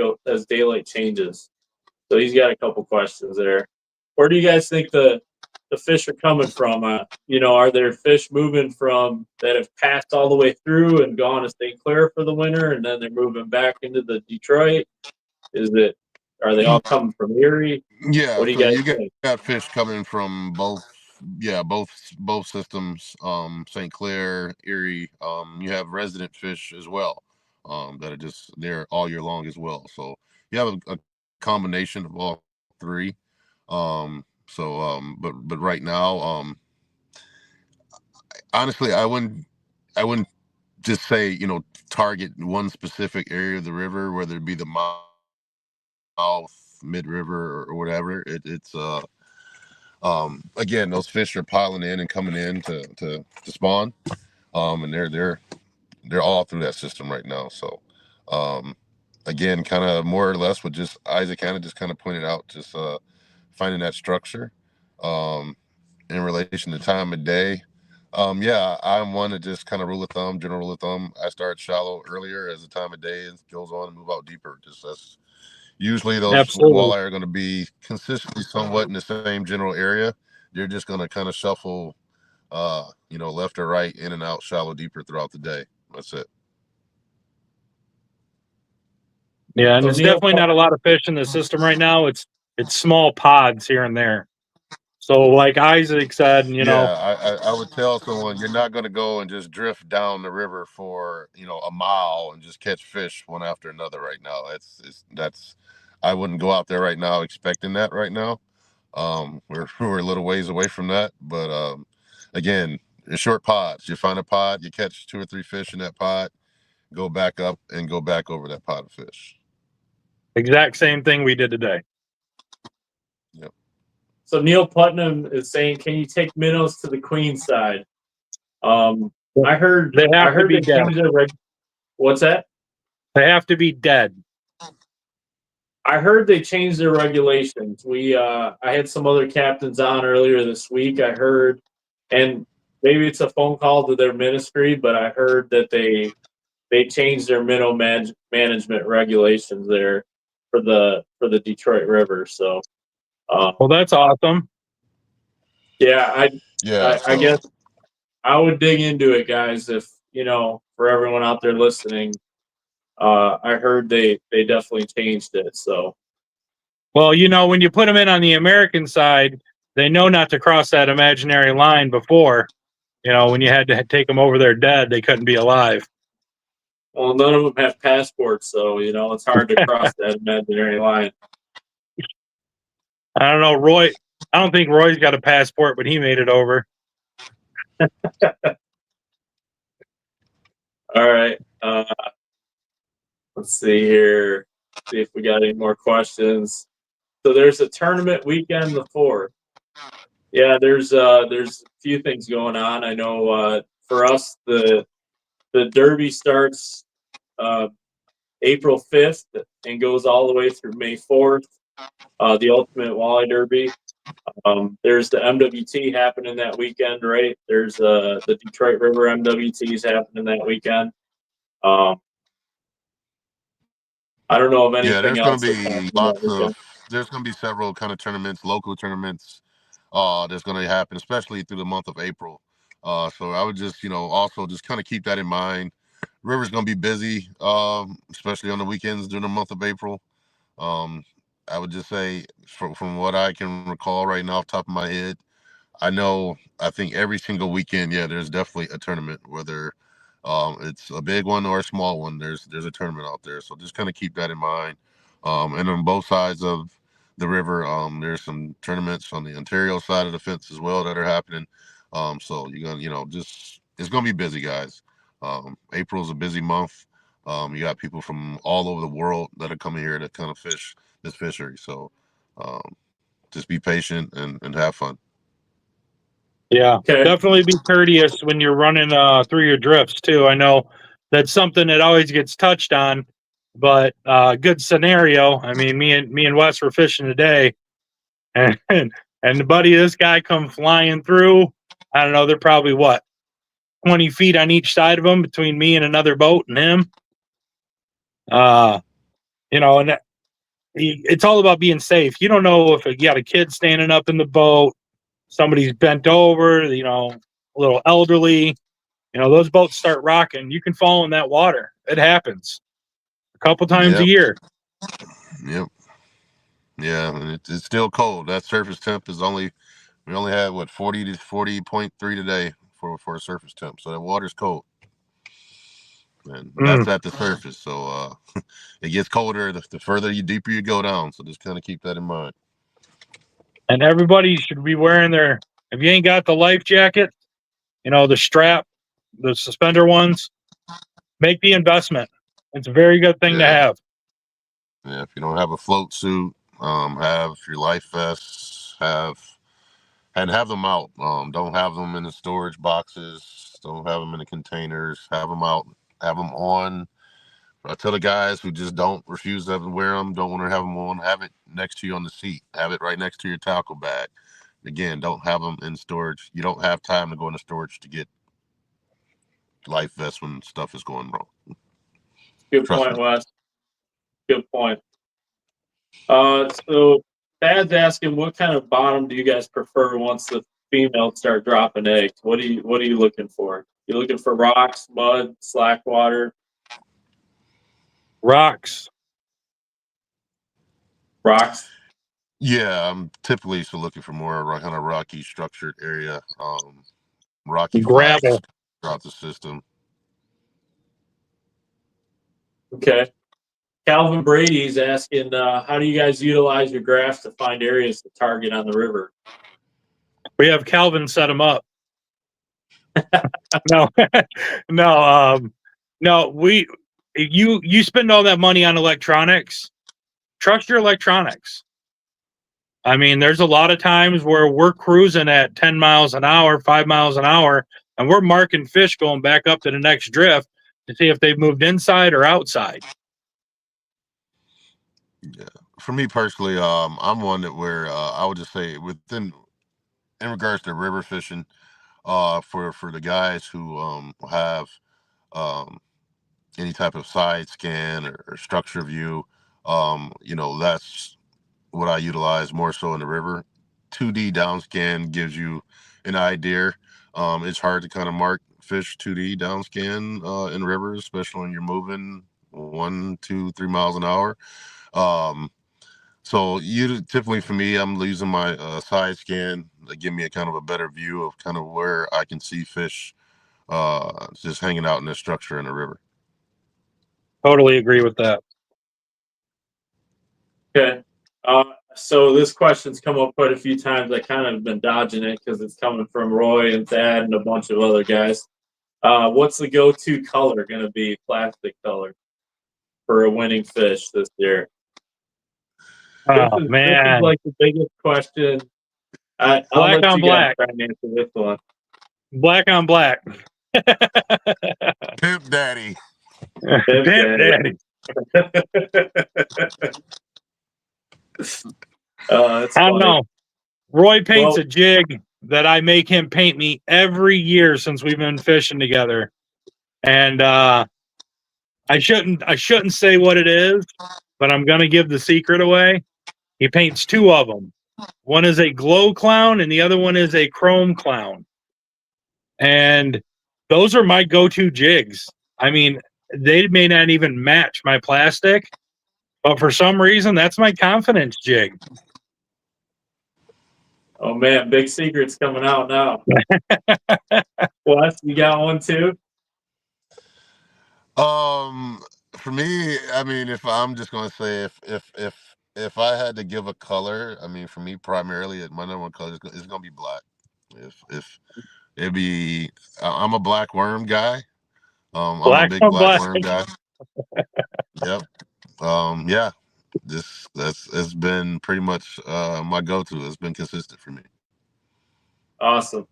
changes? So he's got a couple questions there. Where do you guys think the the fish are coming from. Are there fish moving from that have passed all the way through and gone to St. Clair for the winter, and then they're moving back into the Detroit? Are they all coming from Erie? Yeah, What do you so guys you think? got fish coming from both systems. St. Clair, Erie. You have resident fish as well. That are just there all year long as well. So you have a combination of all three. But right now, honestly, I wouldn't just say, target one specific area of the river, whether it be the mouth, mid river, or whatever. It's again, those fish are piling in and coming in to spawn. And they're all through that system right now. So again, kind of more or less what just Isaac kind of pointed out, just finding that structure in relation to time of day. I'm one to just kind of general rule of thumb. I start shallow earlier as the time of day goes on and move out deeper. Just that's usually those Absolutely. walleye are going to be consistently somewhat in the same general area. They're just going to kind of shuffle, left or right, in and out, shallow, deeper throughout the day. That's it. Yeah, and So there's Neil, definitely not a lot of fish in the system right now. It's small pods here and there. So like Isaac said, I would tell someone you're not going to go and just drift down the river for a mile and just catch fish one after another right now. That's I wouldn't go out there right now expecting that right now. We're a little ways away from that, but again, in short pods. You find a pod, you catch 2 or 3 fish in that pod, go back up and go back over that pod of fish. exact same thing we did today. Yep. So Neil Putnam is saying, can you take minnows to the queen side? I heard They have to be dead. What's that? They have to be dead. I heard they changed their regulations. I had some other captains on earlier this week. I heard, and maybe it's a phone call to their ministry, but I heard that they changed their minnow management regulations there for the Detroit River. So, Well, that's awesome. yeah, I So guess I would dig into it, guys. If for everyone out there listening, I heard they definitely changed it. So, Well, when you put them in on the American side, they know not to cross that imaginary line before. When you had to take them over there dead, they couldn't be alive. well, none of them have passports, so it's hard to cross that imaginary line. I don't know, Roy. I don't think Roy's got a passport, but he made it over. All right. Let's see here. See if we got any more questions. So there's a tournament weekend the 4th. Yeah, there's a few things going on. I know for us the Derby starts April 5th and goes all the way through May 4th. The Ultimate Walleye Derby. There's the MWT happening that weekend, right? There's the Detroit River MWT is happening that weekend. I don't know of anything there's else. going to be there's going to be several kind of tournaments, local tournaments. That's going to happen, especially through the month of April. So I would just, also just kind of keep that in mind. River's going to be busy, especially on the weekends during the month of April. I would just say, from what I can recall right now off the top of my head, I think every single weekend, there's definitely a tournament, whether it's a big one or a small one. There's a tournament out there, so just kind of keep that in mind. And on both sides of the river, there's some tournaments on the Ontario side of the fence as well that are happening. So you're gonna, it's gonna be busy, guys. April's a busy month. You got people from all over the world that are coming here to kind of fish this fishery. So just be patient and have fun. Yeah, Okay. definitely be courteous when you're running through your drifts too. I know that's something that always gets touched on, but good scenario. I mean, me and Wes were fishing today, and the buddy of this guy come flying through. I don't know, they're probably 20 feet on each side of him between me and another boat and him. And it's all about being safe. You don't know if you got a kid standing up in the boat. somebody's bent over, a little elderly, those boats start rocking. You can fall in that water. It happens a couple times a Yep. year. Yep. Yeah, and it's still cold. That surface temp is we only had 40 to 40.3 today for a surface temp. So that water's cold. And that's at the surface. So it gets colder the further deeper you go down. So just kind of keep that in mind. And everybody should be wearing if you ain't got the life jacket, the strap, the suspender ones, make the investment. It's a very good thing to have. Yeah, if you don't have a float suit, have your life vests, have them out. Don't have them in the storage boxes. Don't have them in the containers. Have them out. Have them on. I tell the guys who just refuse to wear them, don't want to have them on, have it next to you on the seat. Have it right next to your tackle bag. Again, don't have them in storage. You don't have time to go into storage to get life vests when stuff is going wrong. Good point, Wes. Good point. So Thad's asking, what kind of bottom do you guys prefer once the females start dropping eggs? What are you looking for? You looking for rocks, mud, slack water? Rocks. Yeah, I'm typically still looking for more kind of rocky structured area. Rocky gravel flats throughout the system. Okay. Calvin Brady's asking, how do you guys utilize your graphs to find areas to target on the river? We have Calvin set them up. No, you spend all that money on electronics. Trust your electronics. I mean, there's a lot of times where we're cruising at 10 miles an hour, 5 miles an hour, and we're marking fish going back up to the next drift to see if they've moved inside or outside. Yeah, for me personally, I'm one that where I would just say in regards to river fishing, for the guys who have any type of side scan or structure view, that's what I utilize more so in the river. 2D down scan gives you an idea. It's hard to kind of mark fish 2D down scan in rivers, especially when you're moving 1, 2, 3 miles an hour. So typically for me, I'm using my side scan to give me a kind of a better view of kind of where I can see fish just hanging out in this structure in the river. Totally agree with that. Okay. So this question's come up quite a few times. I kind of have been dodging it because it's coming from Roy and Thad and a bunch of other guys. What's the go-to color going to be? Plastic color for a winning fish this year? Oh, This man. is like the biggest question. I'll Black let on you black. guys try and answer this one. Black on black. Pimp daddy. Pimp daddy. That's I don't funny. know. Roy paints a jig that I make him paint me every year since we've been fishing together. And I shouldn't say what it is, but I'm going to give the secret away. He paints two of them. One is a glow clown and the other one is a chrome clown. And those are my go-to jigs. I mean, they may not even match my plastic, but for some reason, that's my confidence jig. Oh man, big secret's coming out now. Wes, you got one too? For me, I mean, if I'm just gonna say if I had to give a color, I mean, for me primarily, my number one color is gonna be black. If it'd be, I'm a black worm guy. I'm a big black worm guy. Yep. Yeah. It's been pretty much my go-to. It's been consistent for me. Awesome.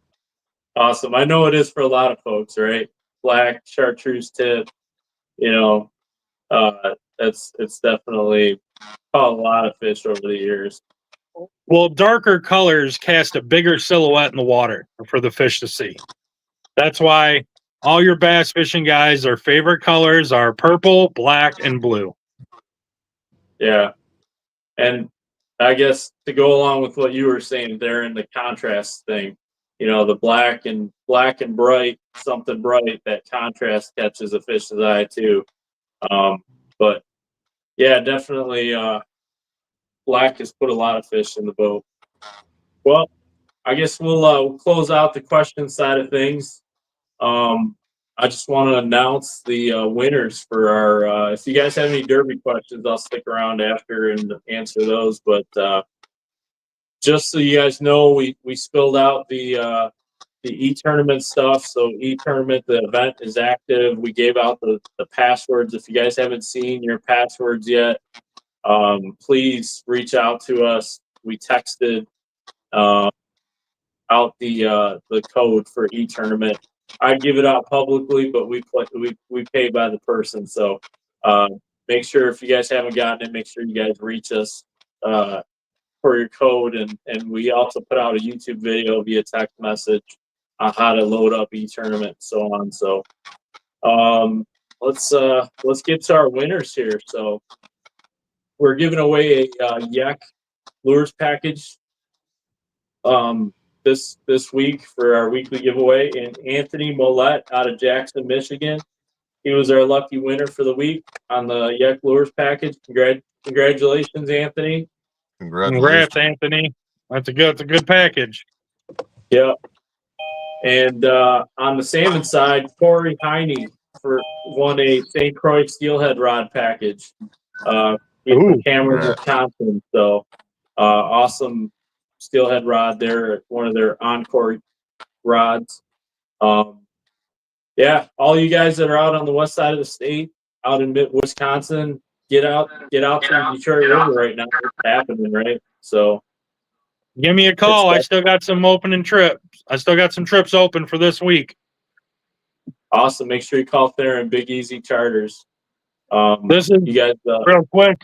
I know it is for a lot of folks, right? Black chartreuse tip, it's definitely caught a lot of fish over the years. Well, darker colors cast a bigger silhouette in the water for the fish to see. That's why all your bass fishing guys, their favorite colors are purple, black, and blue. Yeah. And I guess to go along with what you were saying there in the contrast thing, the black and bright, something bright, that contrast catches a fish's eye too. But yeah, definitely, black has put a lot of fish in the boat. Well, I guess we'll close out the question side of things. I just want to announce the winners for our. If you guys have any derby questions, I'll stick around after and answer those. But just so you guys know, we spilled out the e-tournament stuff. So e-tournament, the event is active. We gave out the passwords. If you guys haven't seen your passwords yet, please reach out to us. We texted out the code for e-tournament. I give it out publicly, but we pay by the person. So make sure, if you guys haven't gotten it, make sure you guys reach us for your code, and we also put out a YouTube video via text message on how to load up e-tournament and so on. So let's get to our winners here. So we're giving away a Yak lures package this week for our weekly giveaway, and Anthony Mollett out of Jackson, Michigan. He was our lucky winner for the week on the Yak lures package. Congratulations, Anthony. Congratulations. Congrats, Anthony. That's a good package. Yep. And on the salmon side, Corey Heine won a St. Croix steelhead rod package. He's from Cameron, Wisconsin. So awesome steelhead rod there, one of their Encore rods. Yeah, all you guys that are out on the west side of the state, out in Wisconsin, get out to the Detroit River right now. It's happening, right? So give me a call. I still got some opening trips. I still got some trips open for this week. Awesome. Make sure you call Theron, Big Easy Charters. This is, you guys, real quick,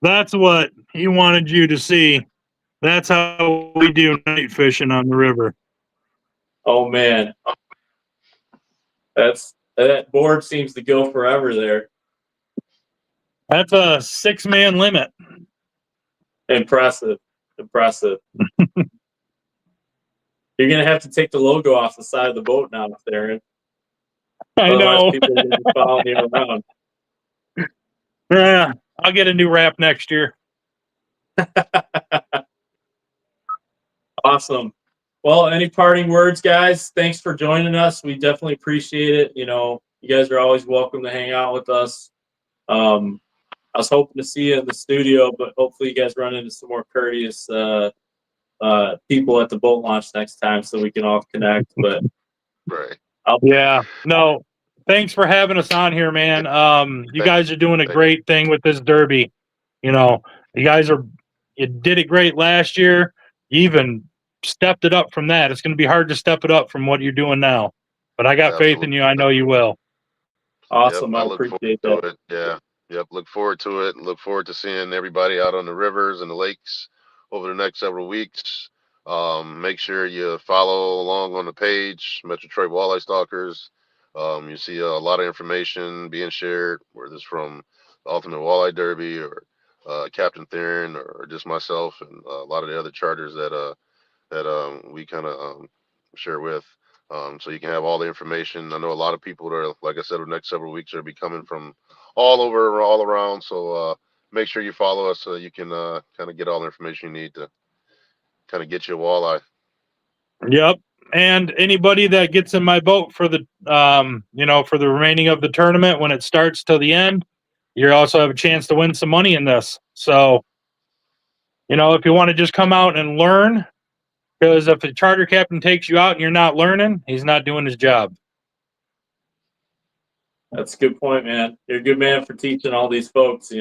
that's what he wanted you to see. That's how we do night fishing on the river. Oh man, that board seems to go forever there. That's a 6-man limit. Impressive. You're gonna have to take the logo off the side of the boat now, Theron. I know. People are gonna be following you around. Yeah, I'll get a new wrap next year. Awesome. Well, any parting words, guys? Thanks for joining us. We definitely appreciate it. You guys are always welcome to hang out with us. I was hoping to see you in the studio, but hopefully you guys run into some more courteous people at the boat launch next time so we can all connect. But right. Yeah. No. Thanks for having us on here, man. You guys are doing a great thing with this derby. You did it great last year. You even stepped it up from that. It's going to be hard to step it up from what you're doing now. But I got faith in you. I know you will. Awesome. Yep, I appreciate that. it. Yeah. Yep. Look forward to it. Look forward to seeing everybody out on the rivers and the lakes over the next several weeks. Make sure you follow along on the page, Metro Detroit Walleye Stalkers. You see a lot of information being shared, whether it's from the Ultimate Walleye Derby or Captain Theron or just myself and a lot of the other charters that we kind of share with. So you can have all the information. I know a lot of people that are, like I said, the next several weeks are be coming from all over, all around. So make sure you follow us so you can kind of get all the information you need to kind of get you a walleye. Yep. And anybody that gets in my boat for the, for the remaining of the tournament, when it starts till the end, you also have a chance to win some money in this. So, if you want to just come out and learn, because if a charter captain takes you out and you're not learning, he's not doing his job. That's a good point, man. You're a good man for teaching all these folks,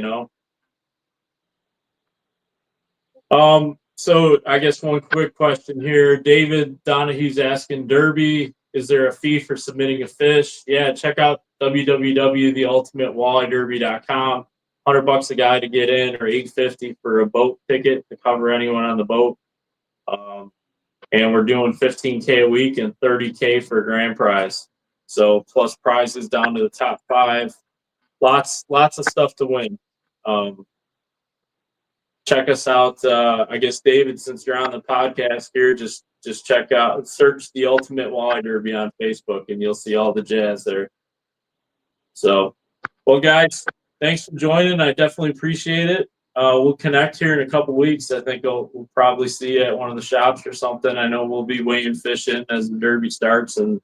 So I guess one quick question here. David Donahue's asking, Derby, is there a fee for submitting a fish? Yeah, check out www.theultimatewalleyederby.com. $100 a guy to get in, or $850 for a boat ticket to cover anyone on the boat. And we're doing $15K a week and $30K for a grand prize. So plus prizes down to the top 5. Lots of stuff to win. check us out. I guess David, since you're on the podcast here, just check out, search the Ultimate Walleye Derby on Facebook, and you'll see all the jazz there. So, well, guys, thanks for joining. I definitely appreciate it. We'll connect here in a couple weeks. I think we'll probably see you at one of the shops or something. I know we'll be weighing fish in as the Derby starts, and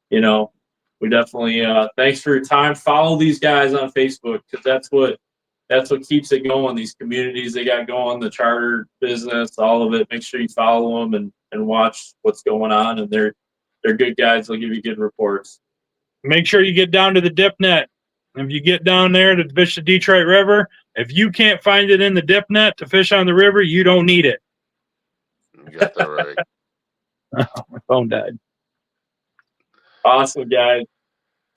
we definitely thanks for your time. Follow these guys on Facebook, because that's what keeps it going. These communities they got going, the charter business, all of it. Make sure you follow them and watch what's going on. And they're good guys. They'll give you good reports. Make sure you get down to the Dipnet. If you get down there to fish the Detroit River, if you can't find it in the Dipnet to fish on the river, you don't need it. You got that right. My phone died. Awesome, guys.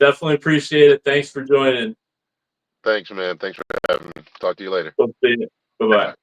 Definitely appreciate it. Thanks for joining. Thanks, man. Thanks for having me. Talk to you later. We'll see you. Bye-bye.